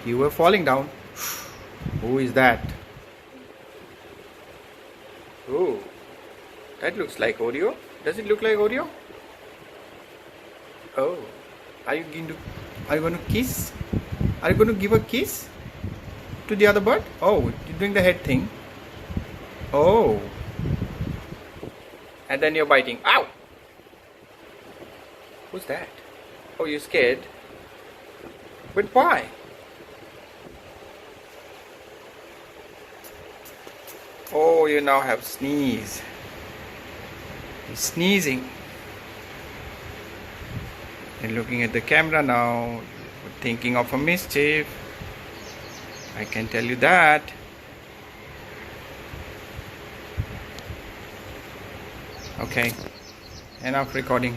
You were falling down. Who is that? Oh, that looks like Oreo. Does it look like Oreo? Oh, are you going to kiss? Are you going to give a kiss to the other bird? Oh, you're doing the head thing. Oh, and then you're biting. Ow! Who's that? Oh, you're scared. But why? Oh, you now have sneeze. You're sneezing. You're looking at the camera now. You're thinking of a mischief. I can tell you that. Okay. Enough recording.